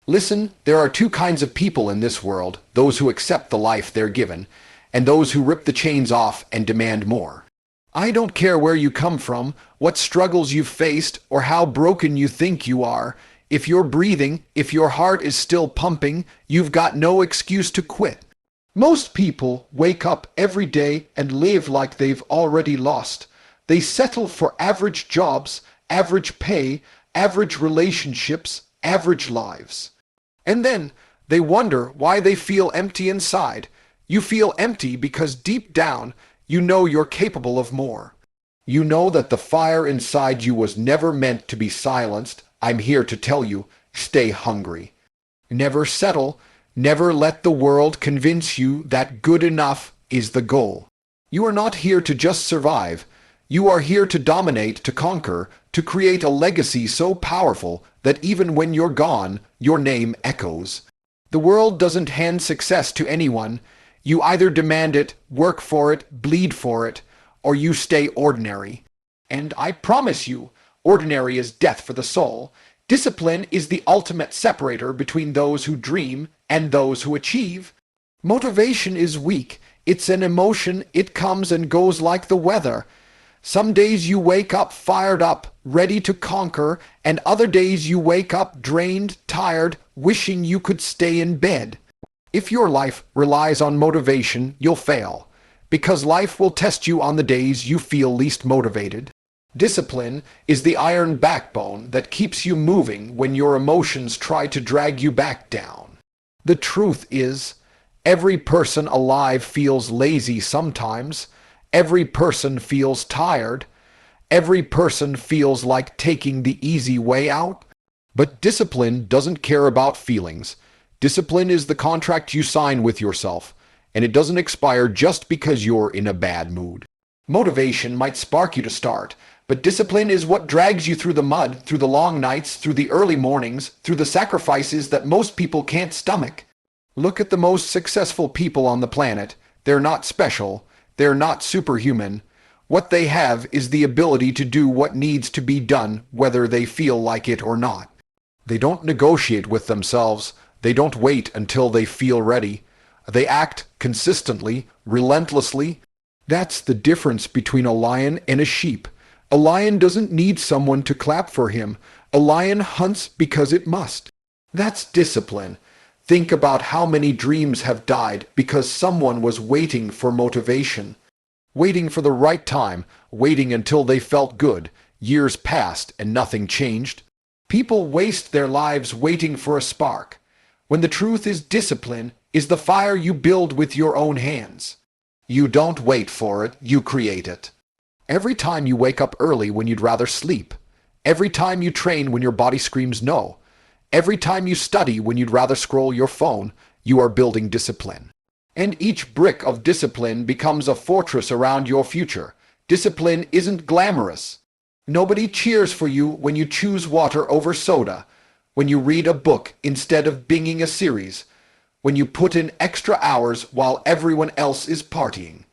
Listen, there are two kinds of people in this world, those who accept the life they're given, and those who rip the chains off and demand more. I don't care where you come from, what struggles you've faced, or how broken you think you are. If you're breathing, if your heart is still pumping, you've got no excuse to quit. Most people wake up every day and live like they've already lost. They settle for average jobs, average pay, average relationships, average lives. And then they wonder why they feel empty inside. You feel empty because deep down, you know you're capable of more. You know that the fire inside you was never meant to be silenced. I'm here to tell you, stay hungry. Never settle. Never let the world convince you that good enough is the goal. You are not here to just survive. You are here to dominate, to conquer, to create a legacy so powerful that even when you're gone, your name echoes. The world doesn't hand success to anyone. You either demand it, work for it, bleed for it, or you stay ordinary. And I promise you, ordinary is death for the soul. Discipline is the ultimate separator between those who dream and those who achieve. Motivation is weak. It's an emotion. It comes and goes like the weather. Some days you wake up fired up, ready to conquer, and other days you wake up drained, tired, wishing you could stay in bed. If your life relies on motivation, you'll fail, because life will test you on the days you feel least motivated. Discipline is the iron backbone that keeps you moving when your emotions try to drag you back down. The truth is, every person alive feels lazy sometimes. Every person feels tired. Every person feels like taking the easy way out. But discipline doesn't care about feelings. Discipline is the contract you sign with yourself, and it doesn't expire just because you're in a bad mood. Motivation might spark you to start, but discipline is what drags you through the mud, through the long nights, through the early mornings, through the sacrifices that most people can't stomach. Look at the most successful people on the planet. They're not special. They're not superhuman. What they have is the ability to do what needs to be done, whether they feel like it or not. They don't negotiate with themselves. They don't wait until they feel ready. They act consistently, relentlessly. That's the difference between a lion and a sheep. A lion doesn't need someone to clap for him. A lion hunts because it must. That's discipline. Think about how many dreams have died because someone was waiting for motivation. Waiting for the right time, waiting until they felt good. Years passed and nothing changed. People waste their lives waiting for a spark, when the truth is discipline is the fire you build with your own hands. You don't wait for it, you create it. Every time you wake up early when you'd rather sleep. Every time you train when your body screams no. Every time you study when you'd rather scroll your phone, you are building discipline. And each brick of discipline becomes a fortress around your future. Discipline isn't glamorous. Nobody cheers for you when you choose water over soda, when you read a book instead of binging a series, when you put in extra hours while everyone else is partying.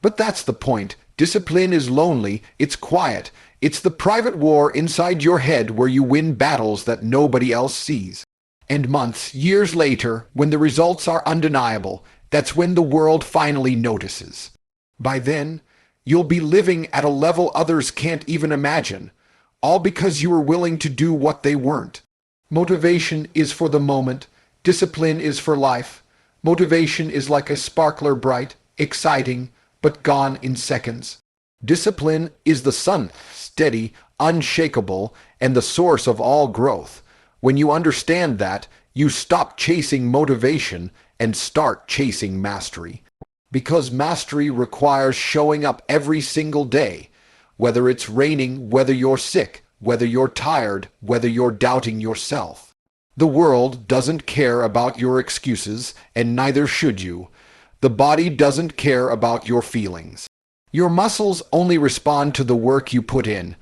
But that's the point. Discipline is lonely, it's quiet, it's the private war inside your head where you win battles that nobody else sees. And months, years later, when the results are undeniable, that's when the world finally notices. By then, you'll be living at a level others can't even imagine, all because you were willing to do what they weren't. Motivation is for the moment. Discipline is for life. Motivation is like a sparkler, bright, exciting, but gone in seconds. Discipline is the sun, steady, unshakable, and the source of all growth. When you understand that, you stop chasing motivation and start chasing mastery. Because mastery requires showing up every single day, whether it's raining, whether you're sick, whether you're tired, whether you're doubting yourself. The world doesn't care about your excuses, and neither should you. The body doesn't care about your feelings. Your muscles only respond to the work you put in.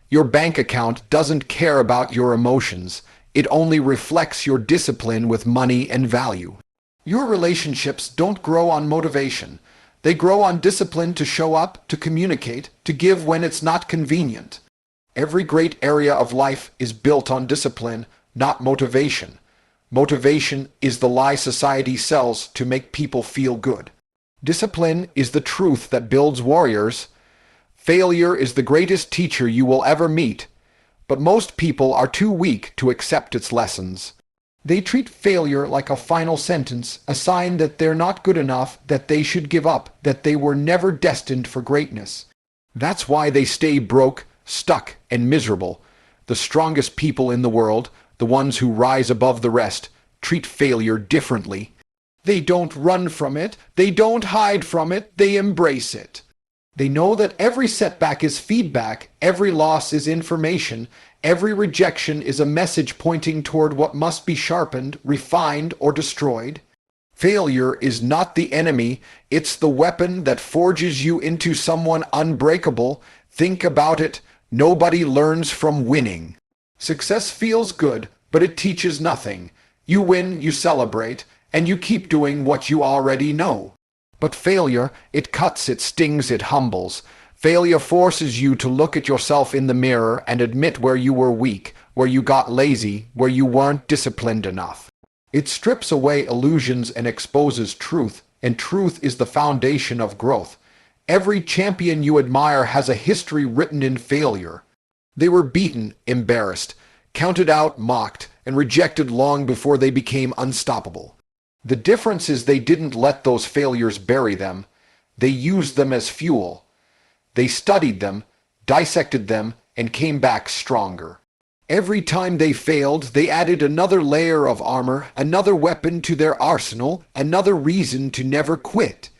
Your bank account doesn't care about your emotions. It only reflects your discipline with money and value. Your relationships don't grow on motivation. They grow on discipline to show up, to communicate, to give when it's not convenient. Every great area of life is built on discipline, not motivation. Motivation is the lie society sells to make people feel good. Discipline is the truth that builds warriors. Failure is the greatest teacher you will ever meet, but most people are too weak to accept its lessons. They treat failure like a final sentence, a sign that they're not good enough, that they should give up, that they were never destined for greatness. That's why they stay broke, stuck, and miserable. The strongest people in the world, the ones who rise above the rest, treat failure differently. They don't run from it, they don't hide from it, they embrace it. They know that every setback is feedback, every loss is information, every rejection is a message pointing toward what must be sharpened, refined, or destroyed. Failure is not the enemy, it's the weapon that forges you into someone unbreakable. Think about it, nobody learns from winning. Success feels good, but it teaches nothing. You win, you celebrate, and you keep doing what you already know. But failure, it cuts, it stings, it humbles. Failure forces you to look at yourself in the mirror and admit where you were weak, where you got lazy, where you weren't disciplined enough. It strips away illusions and exposes truth, and truth is the foundation of growth. Every champion you admire has a history written in failure. They were beaten, embarrassed, counted out, mocked, and rejected long before they became unstoppable. The difference is they didn't let those failures bury them. They used them as fuel. They studied them, dissected them, and came back stronger. Every time they failed, they added another layer of armor, another weapon to their arsenal, another reason to never quit.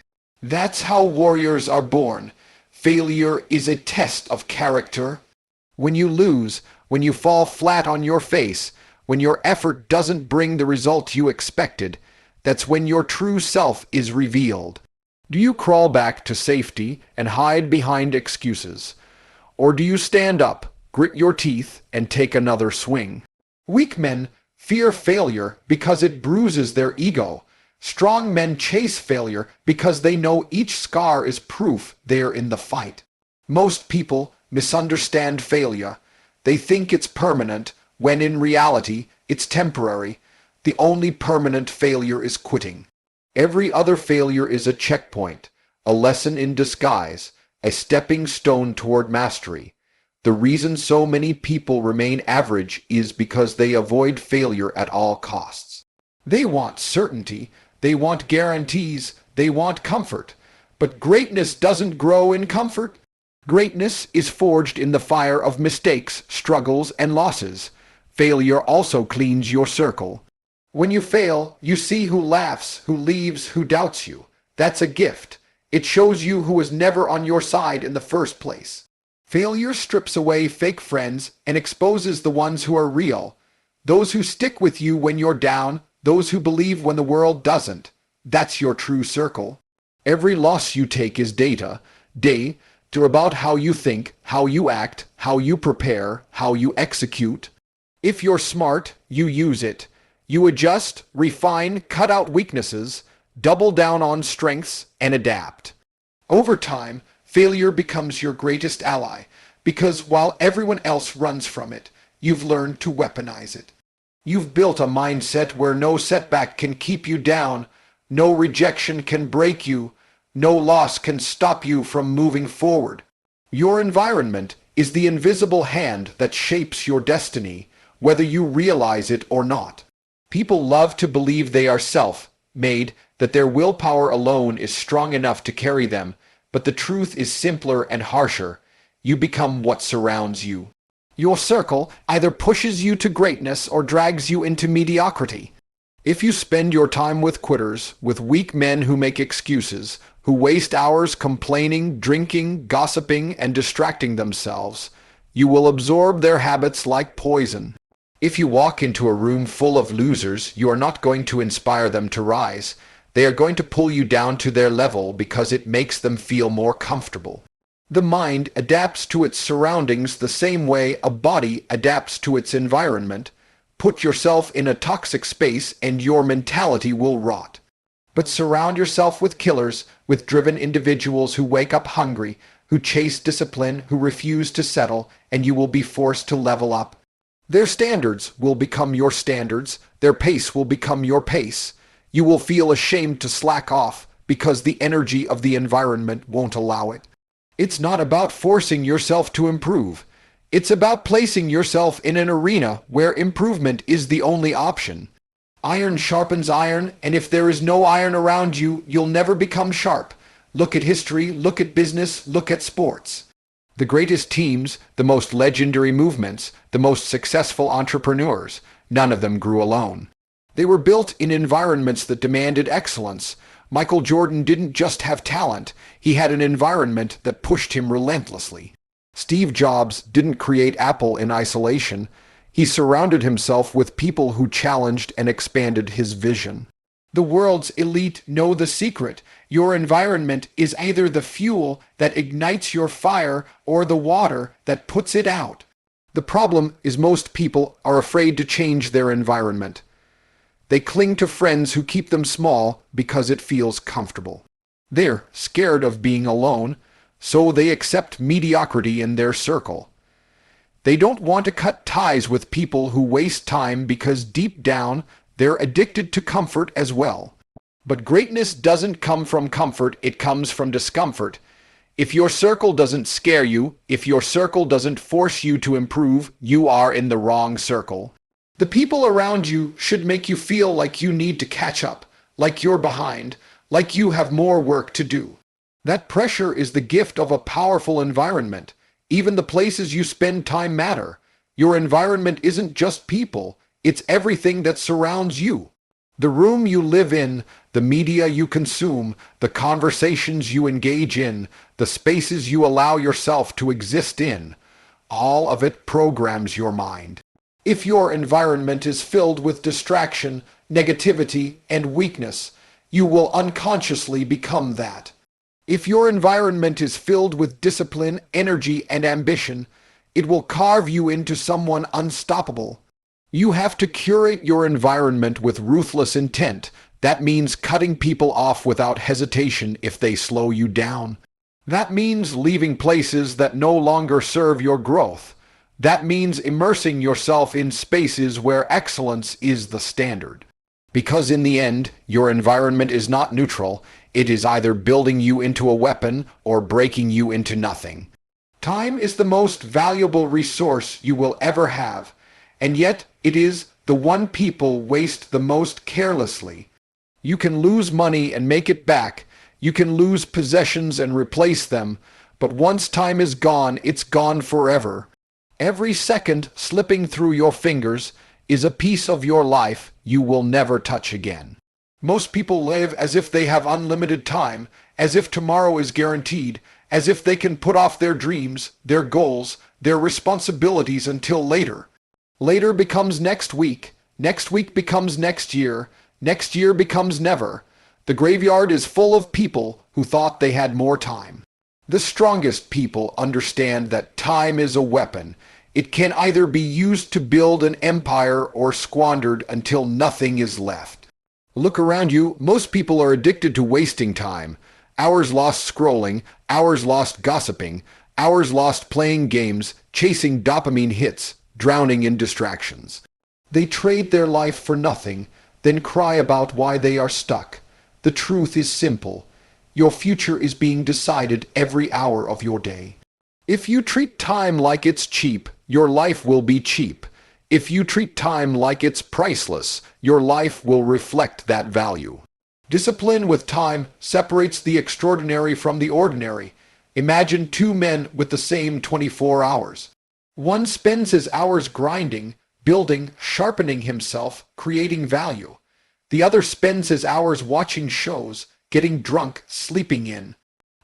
That's how warriors are born. Failure is a test of character. When you lose, when you fall flat on your face, when your effort doesn't bring the result you expected, that's when your true self is revealed. Do you crawl back to safety and hide behind excuses? Or do you stand up, grit your teeth, and take another swing? Weak men fear failure because it bruises their ego. Strong men chase failure because they know each scar is proof they're in the fight. Most people misunderstand failure. They think it's permanent, when in reality, it's temporary. The only permanent failure is quitting. Every other failure is a checkpoint, a lesson in disguise, a stepping stone toward mastery. The reason so many people remain average is because they avoid failure at all costs. They want certainty, they want guarantees, they want comfort. But greatness doesn't grow in comfort. Greatness is forged in the fire of mistakes, struggles, and losses. Failure also cleans your circle. When you fail, you see who laughs, who leaves, who doubts you. That's a gift. It shows you who was never on your side in the first place. Failure strips away fake friends and exposes the ones who are real. Those who stick with you when you're down, those who believe when the world doesn't. That's your true circle. Every loss you take is data about how you think, how you act, how you prepare, how you execute. If you're smart, you use it. You adjust, refine, cut out weaknesses, double down on strengths, and adapt. Over time, failure becomes your greatest ally, because while everyone else runs from it, you've learned to weaponize it. You've built a mindset where no setback can keep you down, no rejection can break you, no loss can stop you from moving forward. Your environment is the invisible hand that shapes your destiny, whether you realize it or not. People love to believe they are self-made, that their willpower alone is strong enough to carry them, but the truth is simpler and harsher. You become what surrounds you. Your circle either pushes you to greatness or drags you into mediocrity. If you spend your time with quitters, with weak men who make excuses, who waste hours complaining, drinking, gossiping, and distracting themselves, you will absorb their habits like poison. If you walk into a room full of losers, you are not going to inspire them to rise. They are going to pull you down to their level because it makes them feel more comfortable. The mind adapts to its surroundings the same way a body adapts to its environment. Put yourself in a toxic space and your mentality will rot. But surround yourself with killers, with driven individuals who wake up hungry, who chase discipline, who refuse to settle, and you will be forced to level up. Their standards will become your standards. Their pace will become your pace. You will feel ashamed to slack off because the energy of the environment won't allow it. It's not about forcing yourself to improve. It's about placing yourself in an arena where improvement is the only option. Iron sharpens iron, and if there is no iron around you, you'll never become sharp. Look at history, look at business, look at sports. The greatest teams, the most legendary movements, the most successful entrepreneurs, none of them grew alone. They were built in environments that demanded excellence. Michael Jordan didn't just have talent, he had an environment that pushed him relentlessly. Steve Jobs didn't create Apple in isolation. He surrounded himself with people who challenged and expanded his vision. The world's elite know the secret. Your environment is either the fuel that ignites your fire or the water that puts it out. The problem is most people are afraid to change their environment. They cling to friends who keep them small because it feels comfortable. They're scared of being alone, so they accept mediocrity in their circle. They don't want to cut ties with people who waste time because deep down, they're addicted to comfort as well. But greatness doesn't come from comfort, it comes from discomfort. If your circle doesn't scare you, if your circle doesn't force you to improve, you are in the wrong circle. The people around you should make you feel like you need to catch up, like you're behind, like you have more work to do. That pressure is the gift of a powerful environment. Even the places you spend time matter. Your environment isn't just people. It's everything that surrounds you. The room you live in, the media you consume, the conversations you engage in, the spaces you allow yourself to exist in, all of it programs your mind. If your environment is filled with distraction, negativity, and weakness, you will unconsciously become that. If your environment is filled with discipline, energy, and ambition, it will carve you into someone unstoppable. You have to curate your environment with ruthless intent. That means cutting people off without hesitation if they slow you down. That means leaving places that no longer serve your growth. That means immersing yourself in spaces where excellence is the standard. Because in the end, your environment is not neutral. It is either building you into a weapon or breaking you into nothing. Time is the most valuable resource you will ever have, and yet it is the one people waste the most carelessly. You can lose money and make it back. You can lose possessions and replace them, but once time is gone, it's gone forever. Every second slipping through your fingers is a piece of your life you will never touch again. Most people live as if they have unlimited time, as if tomorrow is guaranteed, as if they can put off their dreams, their goals, their responsibilities until later. Later becomes next week becomes next year becomes never. The graveyard is full of people who thought they had more time. The strongest people understand that time is a weapon. It can either be used to build an empire or squandered until nothing is left. Look around you, most people are addicted to wasting time. Hours lost scrolling, hours lost gossiping, hours lost playing games, chasing dopamine hits, drowning in distractions. They trade their life for nothing, then cry about why they are stuck. The truth is simple. Your future is being decided every hour of your day. If you treat time like it's cheap, your life will be cheap. If you treat time like it's priceless, your life will reflect that value. Discipline with time separates the extraordinary from the ordinary. Imagine two men with the same 24 hours. One spends his hours grinding, building, sharpening himself, creating value. The other spends his hours watching shows, getting drunk, sleeping in.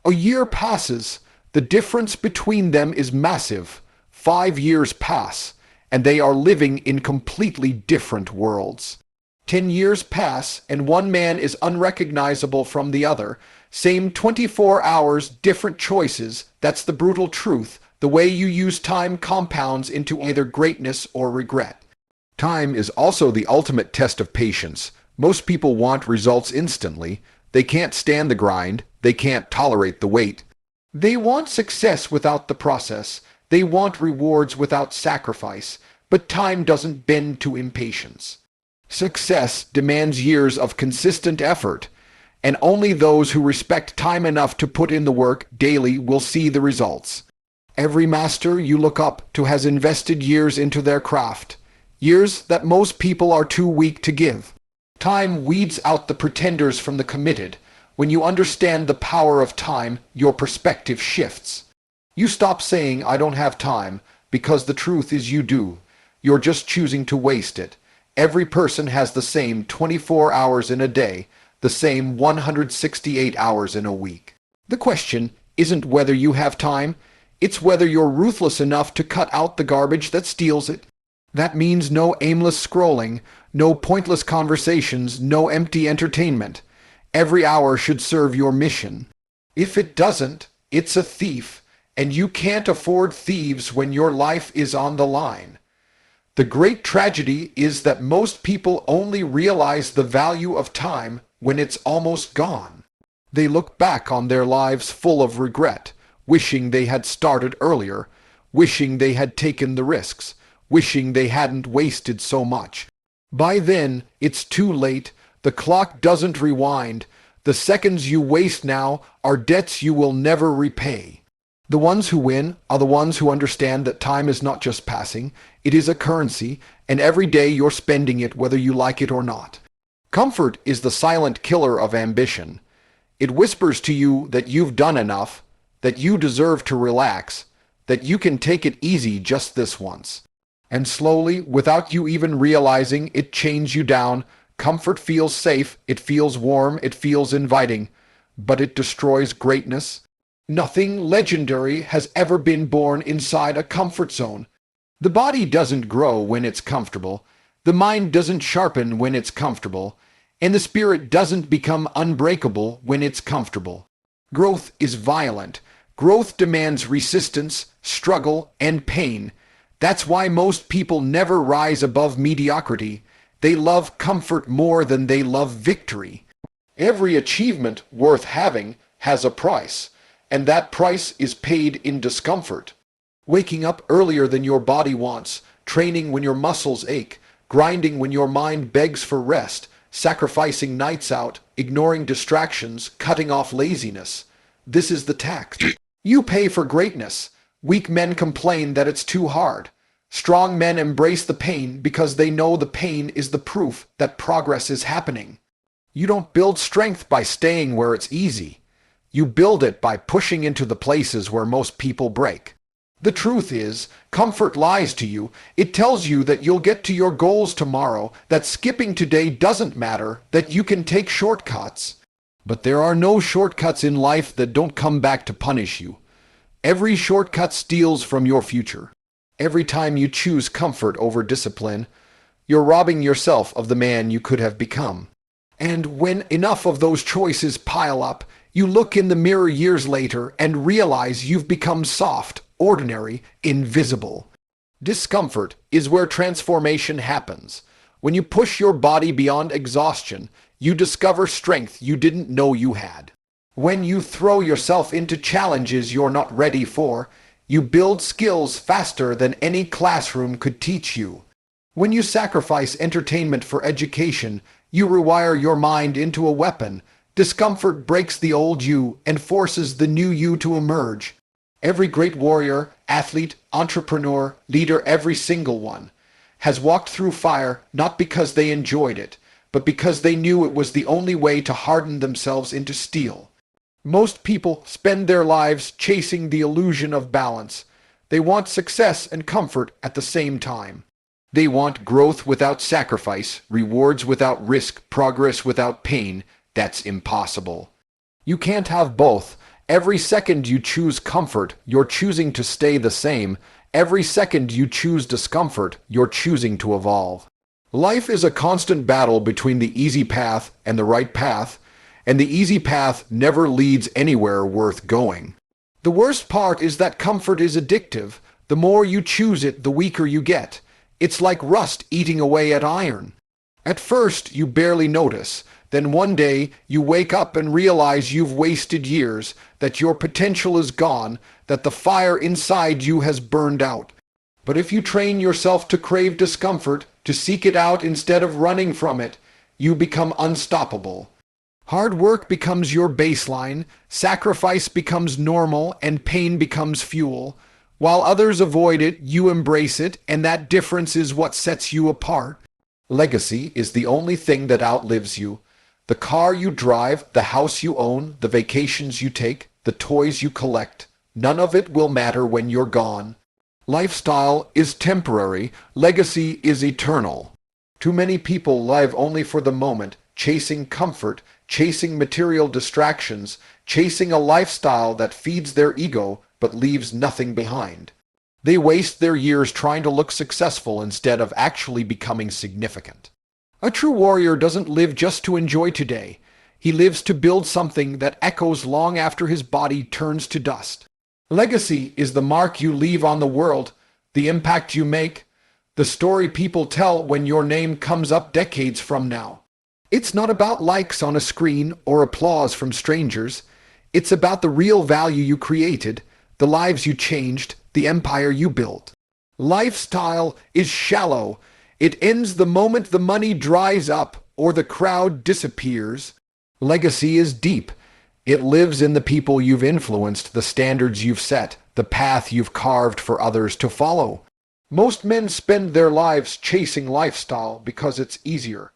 A year passes. The difference between them is massive. 5 years pass, and they are living in completely different worlds. 10 years pass, and one man is unrecognizable from the other. Same 24 hours, different choices. That's the brutal truth. The way you use time compounds into either greatness or regret. Time is also the ultimate test of patience. Most people want results instantly. They can't stand the grind. They can't tolerate the wait. They want success without the process. They want rewards without sacrifice. But time doesn't bend to impatience. Success demands years of consistent effort, and only those who respect time enough to put in the work daily will see the results. Every master you look up to has invested years into their craft, years that most people are too weak to give. Time weeds out the pretenders from the committed. When you understand the power of time, your perspective shifts. You stop saying, "I don't have time," because the truth is you do. You're just choosing to waste it. Every person has the same 24 hours in a day, the same 168 hours in a week. The question isn't whether you have time, it's whether you're ruthless enough to cut out the garbage that steals it. That means no aimless scrolling, no pointless conversations, no empty entertainment. Every hour should serve your mission. If it doesn't, it's a thief, and you can't afford thieves when your life is on the line. The great tragedy is that most people only realize the value of time when it's almost gone. They look back on their lives full of regret, wishing they had started earlier, wishing they had taken the risks, wishing they hadn't wasted so much. By then, it's too late. The clock doesn't rewind. The seconds you waste now are debts you will never repay. The ones who win are the ones who understand that time is not just passing, it is a currency, and every day you're spending it whether you like it or not. Comfort is the silent killer of ambition. It whispers to you that you've done enough, that you deserve to relax, that you can take it easy just this once. And slowly, without you even realizing, it chains you down. Comfort feels safe, it feels warm, it feels inviting, but it destroys greatness. Nothing legendary has ever been born inside a comfort zone. The body doesn't grow when it's comfortable, the mind doesn't sharpen when it's comfortable, and the spirit doesn't become unbreakable when it's comfortable. Growth is violent. Growth demands resistance, struggle, and pain. That's why most people never rise above mediocrity. They love comfort more than they love victory. Every achievement worth having has a price, and that price is paid in discomfort. Waking up earlier than your body wants, training when your muscles ache, grinding when your mind begs for rest, sacrificing nights out, ignoring distractions, cutting off laziness. This is the tax. You pay for greatness. Weak men complain that it's too hard. Strong men embrace the pain because they know the pain is the proof that progress is happening. You don't build strength by staying where it's easy. You build it by pushing into the places where most people break. The truth is, comfort lies to you. It tells you that you'll get to your goals tomorrow, that skipping today doesn't matter, that you can take shortcuts. But there are no shortcuts in life that don't come back to punish you. Every shortcut steals from your future. Every time you choose comfort over discipline, you're robbing yourself of the man you could have become. And when enough of those choices pile up, you look in the mirror years later and realize you've become soft, ordinary, invisible. Discomfort is where transformation happens. When you push your body beyond exhaustion, you discover strength you didn't know you had. When you throw yourself into challenges you're not ready for, you build skills faster than any classroom could teach you. When you sacrifice entertainment for education, you rewire your mind into a weapon. Discomfort breaks the old you and forces the new you to emerge. Every great warrior, athlete, entrepreneur, leader, every single one, has walked through fire not because they enjoyed it, but because they knew it was the only way to harden themselves into steel. Most people spend their lives chasing the illusion of balance. They want success and comfort at the same time. They want growth without sacrifice, rewards without risk, progress without pain. That's impossible. You can't have both. Every second you choose comfort, you're choosing to stay the same. Every second you choose discomfort, you're choosing to evolve. Life is a constant battle between the easy path and the right path, and the easy path never leads anywhere worth going. The worst part is that comfort is addictive. The more you choose it, the weaker you get. It's like rust eating away at iron. At first, you barely notice. Then one day, you wake up and realize you've wasted years, that your potential is gone, that the fire inside you has burned out. But if you train yourself to crave discomfort, to seek it out instead of running from it, you become unstoppable. Hard work becomes your baseline, sacrifice becomes normal, and pain becomes fuel. While others avoid it, you embrace it, and that difference is what sets you apart. Legacy is the only thing that outlives you. The car you drive, the house you own, the vacations you take, the toys you collect, none of it will matter when you're gone. Lifestyle is temporary, legacy is eternal. Too many people live only for the moment, chasing comfort, chasing material distractions, chasing a lifestyle that feeds their ego but leaves nothing behind. They waste their years trying to look successful instead of actually becoming significant. A true warrior doesn't live just to enjoy today. He lives to build something that echoes long after his body turns to dust. Legacy is the mark you leave on the world, the impact you make, the story people tell when your name comes up decades from now. It's not about likes on a screen or applause from strangers. It's about the real value you created, the lives you changed, the empire you built. Lifestyle is shallow. It ends the moment the money dries up or the crowd disappears. Legacy is deep. It lives in the people you've influenced, the standards you've set, the path you've carved for others to follow. Most men spend their lives chasing lifestyle because it's easier.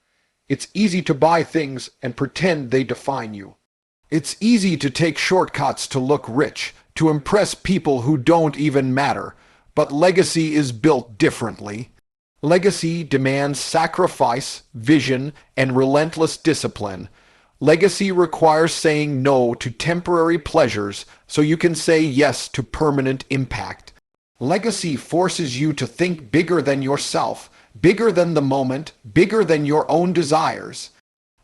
It's easy to buy things and pretend they define you. It's easy to take shortcuts to look rich, to impress people who don't even matter. But legacy is built differently. Legacy demands sacrifice, vision, and relentless discipline. Legacy requires saying no to temporary pleasures so you can say yes to permanent impact. Legacy forces you to think bigger than yourself, bigger than the moment, bigger than your own desires.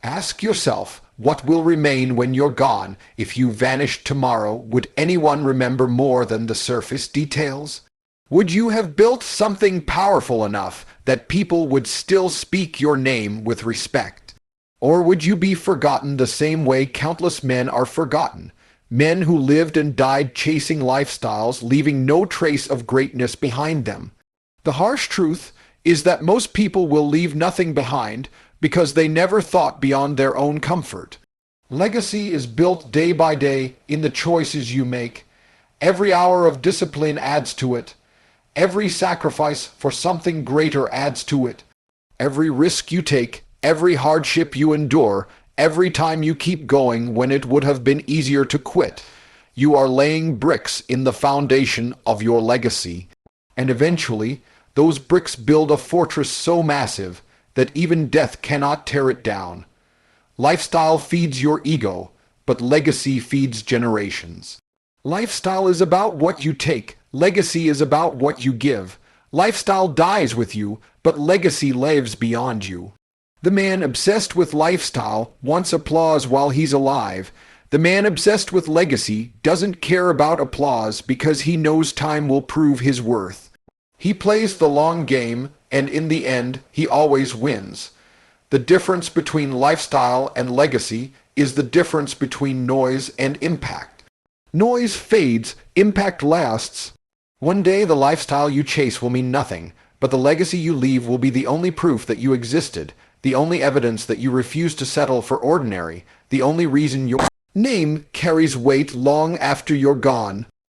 Ask yourself, what will remain when you're gone? If you vanished tomorrow, would anyone remember more than the surface details? Would you have built something powerful enough that people would still speak your name with respect? Or would you be forgotten the same way countless men are forgotten? Men who lived and died chasing lifestyles, leaving no trace of greatness behind them. The harsh truth is that most people will leave nothing behind because they never thought beyond their own comfort. Legacy is built day by day in the choices you make. Every hour of discipline adds to it. Every sacrifice for something greater adds to it. Every risk you take, every hardship you endure, every time you keep going when it would have been easier to quit, you are laying bricks in the foundation of your legacy. And eventually, those bricks build a fortress so massive that even death cannot tear it down. Lifestyle feeds your ego, but legacy feeds generations. Lifestyle is about what you take. Legacy is about what you give. Lifestyle dies with you, but legacy lives beyond you. The man obsessed with lifestyle wants applause while he's alive. The man obsessed with legacy doesn't care about applause because he knows time will prove his worth. He plays the long game, and in the end, he always wins. The difference between lifestyle and legacy is the difference between noise and impact. Noise fades, impact lasts. One day the lifestyle you chase will mean nothing, but the legacy you leave will be the only proof that you existed, the only evidence that you refuse to settle for ordinary, the only reason your name carries weight long after you're gone.